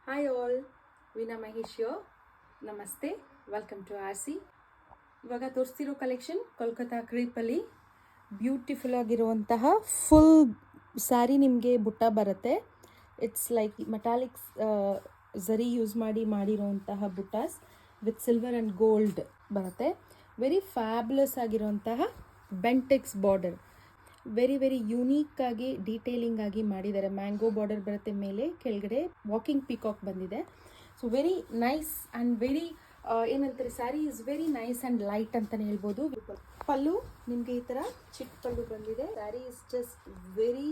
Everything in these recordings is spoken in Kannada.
ಹಾಯ್ ಆಲ್, ವೀಣಾ ಮಹೇಶ್ ಯೋ. Namaste, welcome to RC. ಇವಾಗ ತೋರಿಸ್ತಿರೋ ಕಲೆಕ್ಷನ್ ಕೋಲ್ಕತ್ತಾ ಕ್ರೀಪಲ್ಲಿ ಬ್ಯೂಟಿಫುಲ್ ಆಗಿರುವಂತಹ ಫುಲ್ ಸ್ಯಾರಿ ನಿಮಗೆ ಬುಟ್ಟ ಬರುತ್ತೆ. It's like metallics zari use ಮಾಡಿರೋಂತಹ ಬುಟ್ಟಾಸ್ ವಿತ್ ಸಿಲ್ವರ್ ಆ್ಯಂಡ್ ಗೋಲ್ಡ್ ಬರುತ್ತೆ. ವೆರಿ ಫ್ಯಾಬ್ಯುಲಸ್ ಆಗಿರುವಂತಹ ಬೆಂಟೆಕ್ಸ್ ಬಾರ್ಡರ್, ವೆರಿ ಯೂನೀಕ್ ಆಗಿ ಡೀಟೇಲಿಂಗ್ ಆಗಿ ಮಾಡಿದ್ದಾರೆ. ಮ್ಯಾಂಗೋ ಬಾರ್ಡರ್ ಬರುತ್ತೆ, ಮೇಲೆ ಕೆಳಗಡೆ ವಾಕಿಂಗ್ ಪಿಕಾಕ್ ಬಂದಿದೆ. So very nice and very ಏನಂತಾರೆ, sari is very nice and light ಅಂತಲೇ ಹೇಳ್ಬೋದು. ಪಲ್ಲು ನಿಮಗೆ ಈ ಥರ ಚಿಕ್ಕ ಪಲ್ಲು ಬಂದಿದೆ. Saree is just very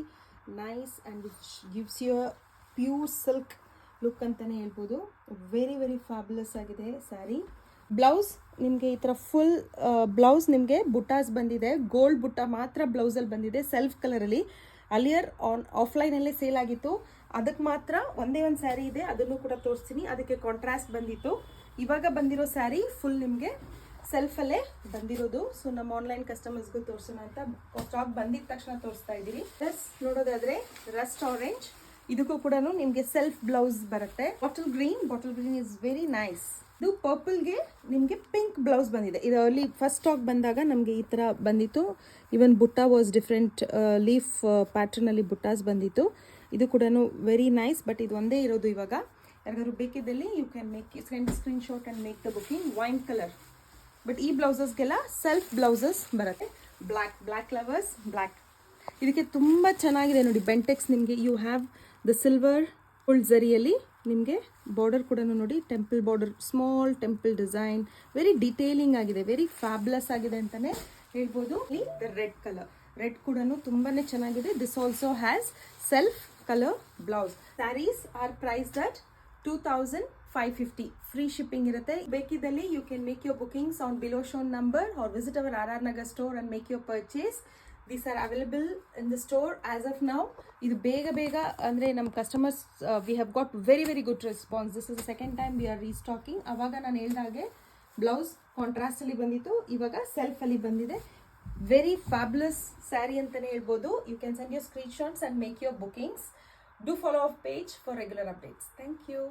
nice and which gives you a pure silk look ಅಂತಲೇ ಹೇಳ್ಬೋದು. ವೆರಿ ಫ್ಯಾಬ್ಯುಲಸ್ ಆಗಿದೆ ಸ್ಯಾರಿ. ಬ್ಲೌಸ್ ನಿಮಗೆ ಈ ಥರ ಫುಲ್ ಬ್ಲೌಸ್ ನಿಮಗೆ ಬುಟ್ಟಾಸ್ ಬಂದಿದೆ. ಗೋಲ್ಡ್ ಬುಟ್ಟ ಮಾತ್ರ ಬ್ಲೌಸಲ್ಲಿ ಬಂದಿದೆ, ಸೆಲ್ಫ್ ಕಲರಲ್ಲಿ. ಅಲಿಯರ್ ಆಫ್ಲೈನಲ್ಲೇ ಸೇಲ್ ಆಗಿತ್ತು, ಅದಕ್ಕೆ ಮಾತ್ರ ಒಂದೇ ಒಂದು ಸ್ಯಾರಿ ಇದೆ, ಅದನ್ನು ಕೂಡ ತೋರಿಸ್ತೀನಿ. ಅದಕ್ಕೆ ಕಾಂಟ್ರಾಸ್ಟ್ ಬಂದಿತ್ತು. ಇವಾಗ ಬಂದಿರೋ ಸ್ಯಾರಿ ಫುಲ್ ನಿಮಗೆ ಸೆಲ್ಫಲ್ಲೇ ಬಂದಿರೋದು. ಸೊ ನಮ್ಮ ಆನ್ಲೈನ್ ಕಸ್ಟಮರ್ಸ್ಗೂ ತೋರಿಸೋಣ ಅಂತ ಸ್ಟಾಕ್ ಬಂದಿದ ತಕ್ಷಣ ತೋರಿಸ್ತಾ ಇದ್ದೀವಿ. ಪ್ಲಸ್ ನೋಡೋದಾದರೆ ರಸ್ಟ್ ಆರೆಂಜ್, ಇದಕ್ಕೂ ಕೂಡ ನಿಮಗೆ ಸೆಲ್ಫ್ ಬ್ಲೌಸ್ ಬರುತ್ತೆ. Bottle green is very nice. ಇದು ಪರ್ಪಲ್ಗೆ ನಿಮಗೆ ಪಿಂಕ್ ಬ್ಲೌಸ್ ಬಂದಿದೆ. ಇದು ಅಲ್ಲಿ ಫಸ್ಟ್ ಸ್ಟಾಕ್ ಬಂದಾಗ ನಮಗೆ ಈ ಥರ ಬಂದಿತ್ತು. ಇವನ್ ಬುಟ್ಟ ವಾಸ್ ಡಿಫ್ರೆಂಟ್, ಲೀಫ್ ಪ್ಯಾಟ್ರನಲ್ಲಿ ಬುಟ್ಟಾಸ್ ಬಂದಿತ್ತು. ಇದು ಕೂಡ ವೆರಿ ನೈಸ್. ಬಟ್ ಇದು ಒಂದೇ ಇರೋದು ಇವಾಗ. ಯಾರಿಗಾದ್ರು ಬೇಕಿದ್ದಲ್ಲಿ you can make screenshot and make the booking. Wine colour. But ಈ ಬ್ಲೌಸಸ್ಗೆಲ್ಲ ಸೆಲ್ಫ್ ಬ್ಲೌಸಸ್ ಬರುತ್ತೆ. Black lovers black. ಇದಕ್ಕೆ ತುಂಬ ಚೆನ್ನಾಗಿದೆ ನೋಡಿ ಬೆಂಟೆಕ್ಸ್. ನಿಮಗೆ you have the silver full ಝರಿಯಲ್ಲಿ ನಿಮಗೆ ಬಾರ್ಡರ್ ಕೂಡ ನೋಡಿ, temple border, small temple design, very detailing ಆಗಿದೆ, ವೆರಿ ಫ್ಯಾಬ್ಯುಲಸ್ ಆಗಿದೆ ಅಂತಲೇ ಹೇಳ್ಬೋದು. ದ ರೆಡ್ ಕೂಡ ತುಂಬಾ ಚೆನ್ನಾಗಿದೆ. This also has self colour blouse. Sarees are priced at 2550. Free shipping ಇರುತ್ತೆ. ಬೇಕಿದ್ದಲ್ಲಿ you can make your bookings on below shown number or visit our RR Nagar store and make your purchase. These are available in the store as of now. ಇದು ಬೇಗ ಅಂದರೆ ನಮ್ಮ customers we have got very good response. This is the second time we are restocking. ಅವಾಗ ನಾನು ಹೇಳ್ದಾಗೆ ಬ್ಲೌಸ್ ಕಾಂಟ್ರಾಸ್ಟಲ್ಲಿ ಬಂದಿತ್ತು, ಇವಾಗ ಸೆಲ್ಫಲ್ಲಿ ಬಂದಿದೆ. ವೆರಿ ಫ್ಯಾಬ್ಯುಲಸ್ ಸ್ಯಾರಿ ಅಂತಲೇ ಹೇಳ್ಬೋದು. You can send your screenshots and make your bookings. Do follow our page for regular updates. Thank you.